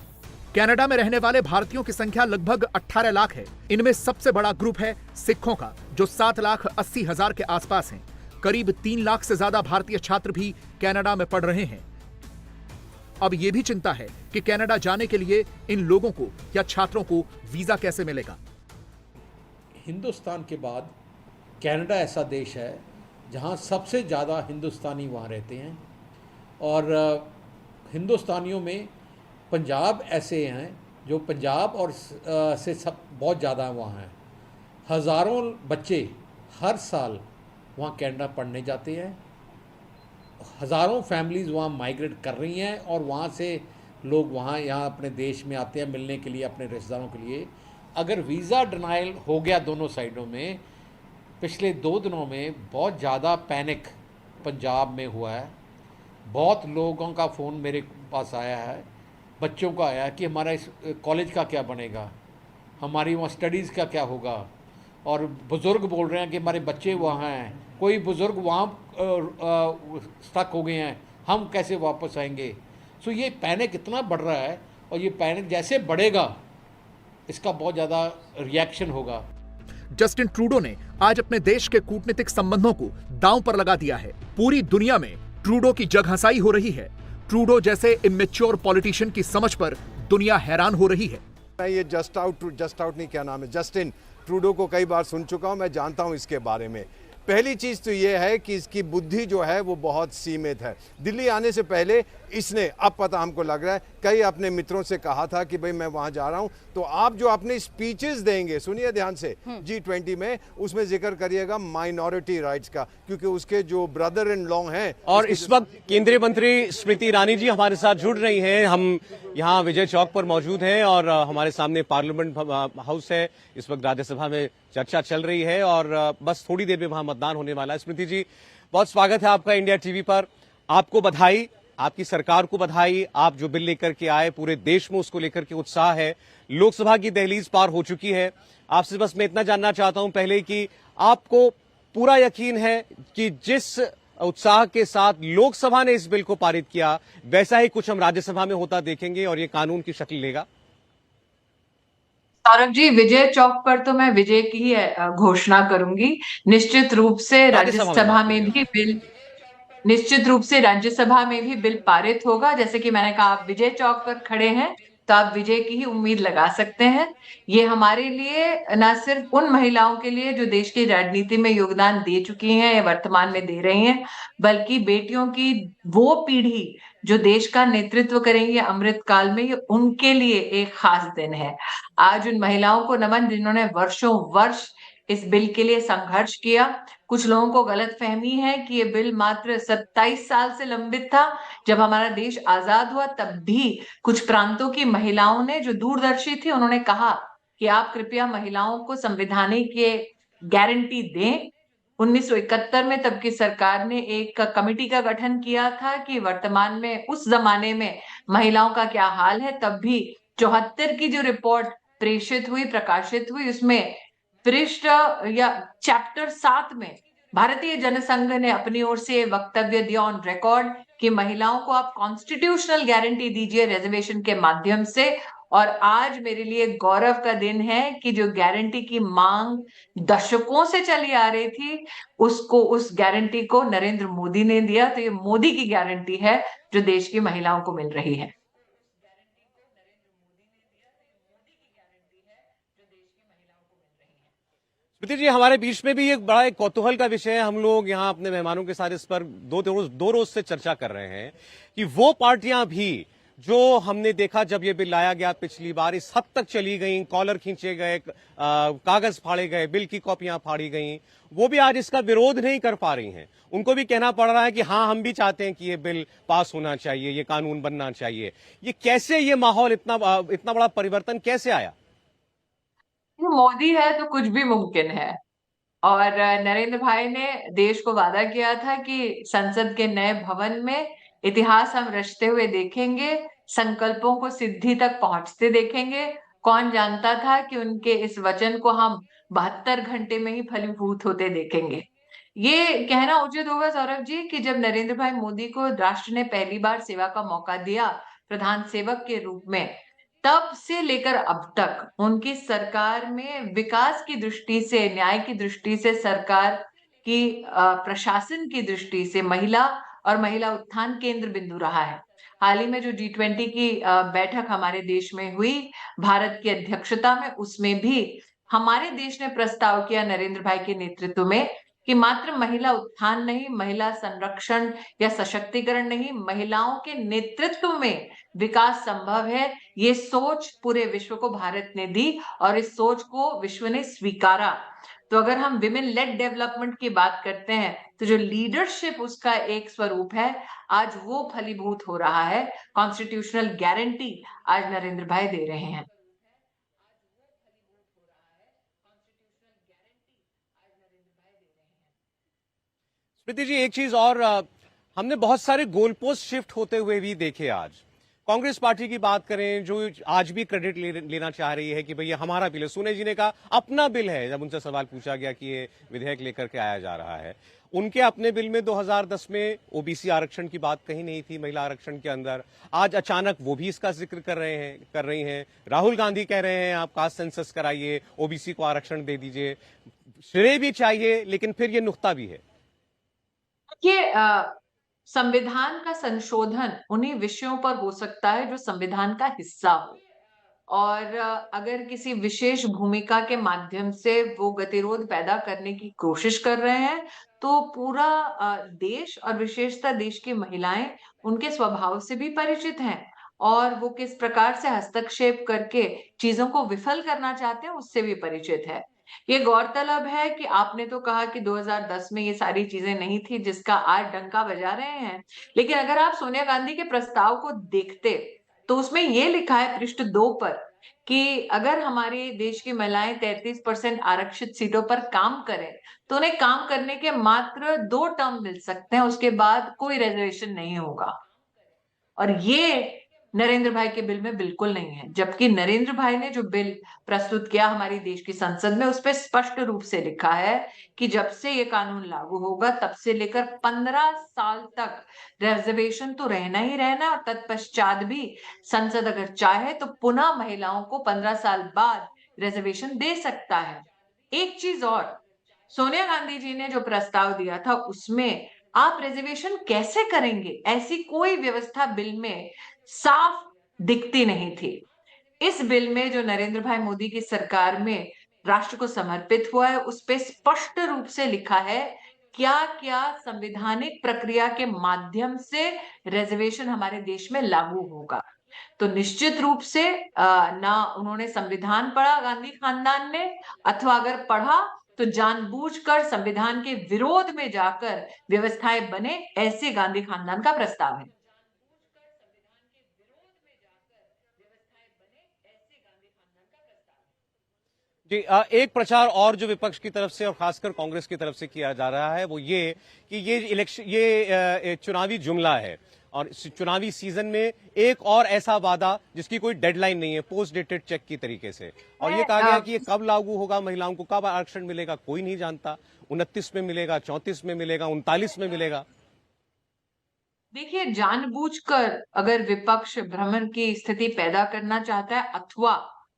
कनाडा में रहने वाले भारतीयों की संख्या लगभग 18 लाख है। इनमें सबसे बड़ा ग्रुप है सिखों का, जो 7,80,000 के आसपास हैं। करीब 3 लाख से ज्यादा भारतीय छात्र भी कनाडा में पढ़ रहे हैं। अब यह भी चिंता है कि कनाडा जाने के लिए इन लोगों को या छात्रों को वीजा कैसे मिलेगा। हिंदुस्तान के बाद कनाडा ऐसा देश है जहां सबसे ज़्यादा हिंदुस्तानी वहां रहते हैं और हिंदुस्तानियों में पंजाब ऐसे हैं जो पंजाब और से सब बहुत ज़्यादा वहाँ हैं। हज़ारों बच्चे हर साल वहाँ कनाडा पढ़ने जाते हैं। हज़ारों फैमिलीज़ वहाँ माइग्रेट कर रही हैं और वहाँ से लोग वहाँ यहाँ अपने देश में आते हैं मिलने के लिए अपने रिश्तेदारों के लिए। अगर वीज़ा डिनाइल हो गया दोनों साइडों में, पिछले 2 दिनों में बहुत ज़्यादा पैनिक पंजाब में हुआ है। बहुत लोगों का फ़ोन मेरे पास आया है, बच्चों का आया कि हमारा इस कॉलेज का क्या बनेगा, हमारी वहाँ स्टडीज़ का क्या होगा। और बुज़ुर्ग बोल रहे हैं कि हमारे बच्चे वहाँ हैं, कोई बुज़ुर्ग वहाँ स्टक हो गए हैं, हम कैसे वापस आएंगे। सो ये पैनिक इतना बढ़ रहा है और ये पैनिक जैसे बढ़ेगा इसका बहुत ज़्यादा रिएक्शन होगा। जस्टिन ट्रूडो ने आज अपने देश के कूटनीतिक संबंधों को दांव पर लगा दिया है। पूरी दुनिया में ट्रूडो की जगहंसाई हो रही है। ट्रूडो जैसे इमेच्योर पॉलिटिशियन की समझ पर दुनिया हैरान हो रही है। मैं ये जस्ट आउट नहीं, क्या नाम है, जस्टिन ट्रूडो को कई बार सुन चुका हूं, मैं जानता हूं इसके बारे में। पहली चीज़ तो ये है कि इसकी बुद्धि जो है वो बहुत सीमित है। दिल्ली आने से पहले इसने, अब पता हमको लग रहा है, कई अपने मित्रों से कहा था कि भाई मैं वहाँ जा रहा हूँ, तो आप जो अपने स्पीचेस देंगे, सुनिए ध्यान से, G20 में, उसमें जिक्र करिएगा माइनॉरिटी राइट्स का, क्योंकि उसके जो ब्रदर इन लॉ हैं। और इस वक्त केंद्रीय मंत्री स्मृति ईरानी जी हमारे साथ जुड़ रही हैं। हम यहाँ विजय चौक पर मौजूद हैं और हमारे सामने पार्लियामेंट हाउस है। इस वक्त राज्यसभा में चर्चा चल रही है और बस थोड़ी देर में वहां मतदान होने वाला है। स्मृति जी, बहुत स्वागत है आपका इंडिया टीवी पर। आपको बधाई, आपकी सरकार को बधाई। आप जो बिल लेकर के आए, पूरे देश में उसको लेकर के उत्साह है। लोकसभा की दहलीज पार हो चुकी है। आपसे बस मैं इतना जानना चाहता हूं पहले कि आपको पूरा यकीन है कि जिस उत्साह के साथ लोकसभा ने इस बिल को पारित किया, वैसा ही कुछ हम राज्यसभा में होता देखेंगे और ये कानून की शक्ल लेगा? सौरभ जी, विजय चौक पर तो मैं विजय की ही घोषणा करूंगी। निश्चित रूप से राज्यसभा में भी बिल पारित होगा। जैसे कि मैंने कहा, आप विजय चौक पर खड़े हैं तो आप विजय की ही उम्मीद लगा सकते हैं। ये हमारे लिए, न सिर्फ उन महिलाओं के लिए जो देश की राजनीति में योगदान दे चुकी हैं या वर्तमान में दे रही हैं, बल्कि बेटियों की वो पीढ़ी जो देश का नेतृत्व करेंगे अमृत काल में, ये उनके लिए एक खास दिन है। आज उन महिलाओं को नमन जिन्होंने वर्षों वर्ष इस बिल के लिए संघर्ष किया। कुछ लोगों को गलतफहमी है कि ये बिल मात्र 27 साल से लंबित था। जब हमारा देश आजाद हुआ तब भी कुछ प्रांतों की महिलाओं ने, जो दूरदर्शी थी, उन्होंने कहा कि आप कृपया महिलाओं को संवैधानिक गारंटी दें। 1971 में तब की सरकार ने एक कमेटी का गठन किया था कि वर्तमान में, उस जमाने में महिलाओं का क्या हाल है। तब भी 74 की जो रिपोर्ट प्रेषित हुई, प्रकाशित हुई, उसमें पृष्ठ या चैप्टर 7 में भारतीय जनसंघ ने अपनी ओर से वक्तव्य दिया ऑन रिकॉर्ड कि महिलाओं को आप कॉन्स्टिट्यूशनल गारंटी दीजिए रिजर्वेशन के माध्यम से। और आज मेरे लिए गौरव का दिन है कि जो गारंटी की मांग दशकों से चली आ रही थी, उस गारंटी को नरेंद्र मोदी ने दिया। तो ये मोदी की गारंटी है जो देश की महिलाओं को मिल रही है। स्मृति जी, हमारे बीच में भी एक बड़ा एक कौतूहल का विषय है। हम लोग यहाँ अपने मेहमानों के साथ इस पर दो रोज से चर्चा कर रहे हैं कि वो पार्टियां भी जो हमने देखा जब ये बिल लाया गया पिछली बार, इस हद तक चली गई, कॉलर खींचे गए, कागज फाड़े गए, बिल की कॉपियां फाड़ी गई, वो भी आज इसका विरोध नहीं कर पा रही हैं। उनको भी कहना पड़ रहा है कि हाँ, हम भी चाहते हैं कि ये बिल पास होना चाहिए, ये कानून बनना चाहिए। ये कैसे, ये माहौल, इतना बड़ा परिवर्तन कैसे आया? मोदी है तो कुछ भी मुमकिन है। और नरेंद्र भाई ने देश को वादा किया था कि संसद के नए भवन में इतिहास हम रचते हुए देखेंगे, संकल्पों को सिद्धि तक पहुंचते देखेंगे। कौन जानता था कि उनके इस वचन को हम 72 घंटे में ही फलीभूत होते देखेंगे। ये कहना उचित होगा सौरभ जी कि जब नरेंद्र भाई मोदी को राष्ट्र ने पहली बार सेवा का मौका दिया प्रधान सेवक के रूप में, तब से लेकर अब तक उनकी सरकार में विकास की दृष्टि से, न्याय की दृष्टि से, सरकार की प्रशासन की दृष्टि से महिला और महिला उत्थान केंद्र बिंदु रहा है। हाल ही में जो G20 की बैठक हमारे देश में हुई भारत की अध्यक्षता में, उसमें भी हमारे देश ने प्रस्ताव किया नरेंद्र भाई के नेतृत्व में कि मात्र महिला उत्थान नहीं, महिला संरक्षण या सशक्तिकरण नहीं, महिलाओं के नेतृत्व में विकास संभव है। ये सोच पूरे विश्व को भारत ने दी और इस सोच को विश्व ने स्वीकारा। तो अगर हम विमेन लेड डेवलपमेंट की बात करते हैं तो जो लीडरशिप उसका एक स्वरूप है, आज वो फलीभूत हो रहा है। कॉन्स्टिट्यूशनल गारंटी आज नरेंद्र भाई दे रहे हैं। स्मृति जी, एक चीज और, हमने बहुत सारे गोल पोस्ट शिफ्ट होते हुए भी देखे आज। कांग्रेस पार्टी की बात करें जो आज भी क्रेडिट लेना चाह रही है कि भैया हमारा बिल है। सोने जी ने कहा अपना बिल है, जब उनसे सवाल पूछा गया कि ये विधेयक लेकर के आया जा रहा है। उनके अपने बिल में 2010 में ओबीसी आरक्षण की बात कहीं नहीं थी, महिला आरक्षण के अंदर। आज अचानक वो भी इसका जिक्र कर रही हैं। राहुल गांधी कह रहे हैं आप कास्ट सेंसस कराइए, ओबीसी को आरक्षण दे दीजिए। श्रेय भी चाहिए लेकिन फिर ये नुक्ता भी है। ये संविधान का संशोधन उन्हीं विषयों पर हो सकता है जो संविधान का हिस्सा हो, और अगर किसी विशेष भूमिका के माध्यम से वो गतिरोध पैदा करने की कोशिश कर रहे हैं तो पूरा देश और विशेषतः देश की महिलाएं उनके स्वभाव से भी परिचित हैं और वो किस प्रकार से हस्तक्षेप करके चीजों को विफल करना चाहते हैं उससे भी परिचित है। ये गौरतलब है कि आपने तो कहा कि 2010 में ये सारी चीजें नहीं थी जिसका आज डंका बजा रहे हैं, लेकिन अगर आप सोनिया गांधी के प्रस्ताव को देखते तो उसमें ये लिखा है पृष्ठ 2 पर कि अगर हमारे देश की महिलाएं 33% आरक्षित सीटों पर काम करें तो उन्हें काम करने के मात्र 2 टर्म मिल सकते हैं, उसके बाद कोई रिजर्वेशन नहीं होगा। और ये नरेंद्र भाई के बिल में बिल्कुल नहीं है, जबकि नरेंद्र भाई ने जो बिल प्रस्तुत किया हमारी देश की संसद में उस पर स्पष्ट रूप से लिखा है कि जब से ये कानून लागू होगा तब से लेकर 15 साल तक रिजर्वेशन तो रहना ही रहना, और तत्पश्चात भी संसद अगर चाहे तो पुनः महिलाओं को 15 साल बाद रिजर्वेशन दे सकता है। एक चीज और, सोनिया गांधी जी ने जो प्रस्ताव दिया था उसमें आप रिजर्वेशन कैसे करेंगे ऐसी कोई व्यवस्था बिल में साफ दिखती नहीं थी। इस बिल में जो नरेंद्र भाई मोदी की सरकार में राष्ट्र को समर्पित हुआ है उस पे स्पष्ट रूप से लिखा है क्या क्या संवैधानिक प्रक्रिया के माध्यम से रिजर्वेशन हमारे देश में लागू होगा। तो निश्चित रूप से ना उन्होंने संविधान पढ़ा गांधी खानदान ने, अथवा अगर पढ़ा तो जानबूझकर संविधान के विरोध में जाकर व्यवस्थाएं बने, ऐसे गांधी खानदान का प्रस्ताव है। जी, एक प्रचार और जो विपक्ष की तरफ से और खासकर कांग्रेस की तरफ से किया जा रहा है वो ये कि ये चुनावी जुमला है और चुनावी सीजन में एक और ऐसा वादा जिसकी कोई डेडलाइन नहीं है, पोस्ट डेटेड चेक की तरीके से, और ये कहा गया कि ये कब लागू होगा, महिलाओं को कब आरक्षण मिलेगा कोई नहीं जानता। 29 में मिलेगा, 34 में मिलेगा, 39 में मिलेगा। देखिए, जानबूझकर अगर विपक्ष भ्रमण की स्थिति पैदा करना चाहता है अथवा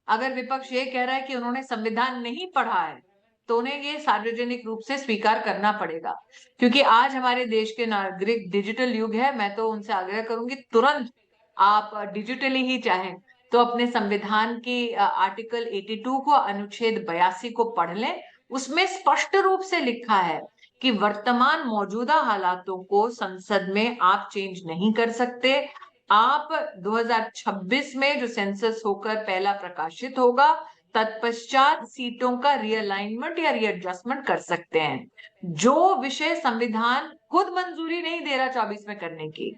अगर विपक्ष ये कह रहा है कि उन्होंने संविधान नहीं पढ़ा है तो उन्हें ये सार्वजनिक रूप से स्वीकार करना पड़ेगा, क्योंकि आज हमारे देश के नागरिक डिजिटल युग है। मैं तो उनसे आग्रह करूंगी तुरंत आप डिजिटली ही चाहें तो अपने संविधान की आर्टिकल 82 को, अनुच्छेद 82 को पढ़ लें। उसमें स्पष्ट रूप से लिखा है कि वर्तमान मौजूदा हालातों को संसद में आप चेंज नहीं कर सकते। आप 2026 में जो सेंसस होकर पहला प्रकाशित होगा तत्पश्चात सीटों का रीअलाइनमेंट या रीएडजस्टमेंट कर सकते हैं, जो विषय संविधान खुद मंजूरी नहीं दे रहा 24 में करने की।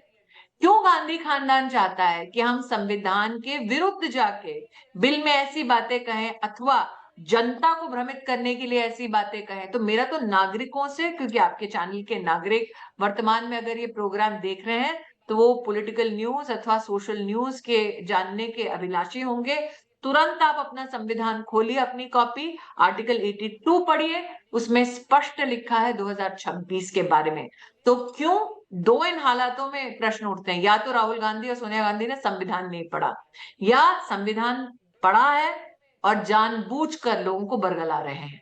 क्यों गांधी खानदान चाहता है कि हम संविधान के विरुद्ध जाके बिल में ऐसी बातें कहें अथवा जनता को भ्रमित करने के लिए ऐसी बातें कहें। तो मेरा तो नागरिकों से, क्योंकि आपके चैनल के नागरिक वर्तमान में अगर ये प्रोग्राम देख रहे हैं तो वो पॉलिटिकल न्यूज अथवा सोशल न्यूज के जानने के अभिलाषी होंगे। तुरंत आप अपना संविधान खोलिए, अपनी कॉपी, आर्टिकल 82 पढ़िए, उसमें स्पष्ट लिखा है 2026 के बारे में। तो क्यों दो इन हालातों में प्रश्न उठते हैं, या तो राहुल गांधी और सोनिया गांधी ने संविधान नहीं पढ़ा, या संविधान पढ़ा है और जानबूझकर लोगों को बरगला रहे हैं।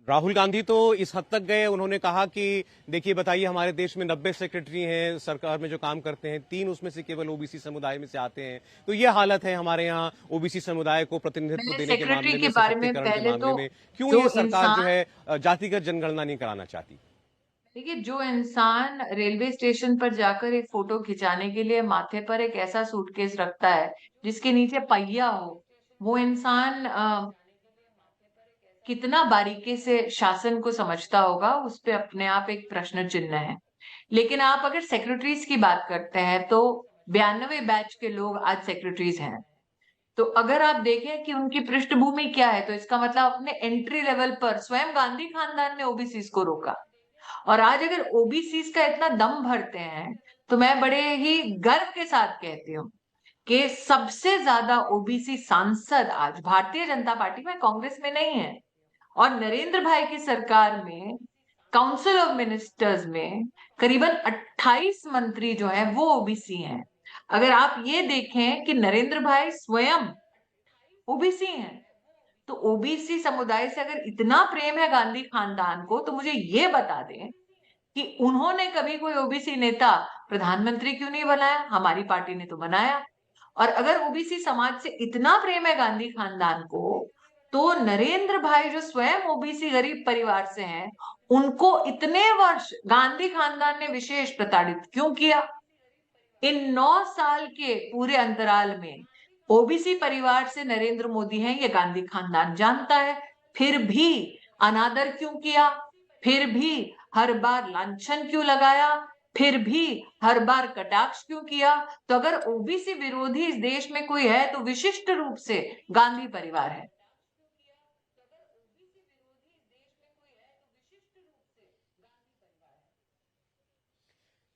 राहुल गांधी तो इस हद तक गए, उन्होंने कहा कि देखिए बताइए, हमारे देश में 90 सेक्रेटरी हैं सरकार में जो काम करते हैं, 3 उसमें से केवल ओबीसी समुदाय में से आते हैं। तो ये हालत है हमारे यहाँ ओबीसी समुदाय को प्रतिनिधित्व देने के मामले में, सशक्तिकरण के मामले में। क्यों ये सरकार जो है जातिगत जनगणना नहीं कराना चाहती? देखिए, जो इंसान रेलवे स्टेशन पर जाकर एक फोटो खिंचाने के लिए माथे पर एक ऐसा सूटकेस रखता है जिसके नीचे पहिया हो, वो इंसान कितना बारीकी से शासन को समझता होगा, उस पे अपने आप एक प्रश्न चिन्ह है। लेकिन आप अगर सेक्रेटरीज की बात करते हैं तो 92 बैच के लोग आज सेक्रेटरीज हैं। तो अगर आप देखें कि उनकी पृष्ठभूमि क्या है, तो इसका मतलब अपने एंट्री लेवल पर स्वयं गांधी खानदान ने ओबीसी को रोका। और आज अगर ओबीसी का इतना दम भरते हैं तो मैं बड़े ही गर्व के साथ कहती हूँ कि सबसे ज्यादा ओबीसी सांसद आज भारतीय जनता पार्टी में, कांग्रेस में नहीं है। और नरेंद्र भाई की सरकार में काउंसिल ऑफ मिनिस्टर्स में करीबन 28 मंत्री जो हैं वो ओबीसी हैं। अगर आप ये देखें कि नरेंद्र भाई स्वयं ओबीसी हैं, तो ओबीसी समुदाय से अगर इतना प्रेम है गांधी खानदान को, तो मुझे ये बता दें कि उन्होंने कभी कोई ओबीसी नेता प्रधानमंत्री क्यों नहीं बनाया? हमारी पार्टी ने तो बनाया। और अगर ओबीसी समाज से इतना प्रेम है गांधी खानदान को, तो नरेंद्र भाई जो स्वयं ओबीसी गरीब परिवार से हैं, उनको इतने वर्ष गांधी खानदान ने विशेष प्रताड़ित क्यों किया? इन 9 साल के पूरे अंतराल में ओबीसी परिवार से नरेंद्र मोदी हैं, ये गांधी खानदान जानता है। फिर भी अनादर क्यों किया? फिर भी हर बार लांछन क्यों लगाया? फिर भी हर बार कटाक्ष क्यों किया? तो अगर ओबीसी विरोधी इस देश में कोई है तो विशिष्ट रूप से गांधी परिवार है।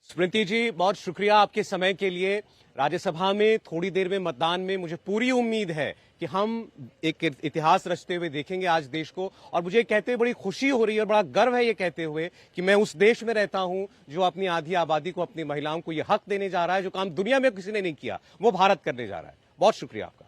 स्मृति जी, बहुत शुक्रिया आपके समय के लिए। राज्यसभा में थोड़ी देर में मतदान में मुझे पूरी उम्मीद है कि हम एक इतिहास रचते हुए देखेंगे आज देश को। और मुझे कहते हुए बड़ी खुशी हो रही है और बड़ा गर्व है ये कहते हुए कि मैं उस देश में रहता हूं जो अपनी आधी आबादी को, अपनी महिलाओं को ये हक देने जा रहा है जो काम दुनिया में किसी ने नहीं किया, वो भारत करने जा रहा है। बहुत शुक्रिया आपका।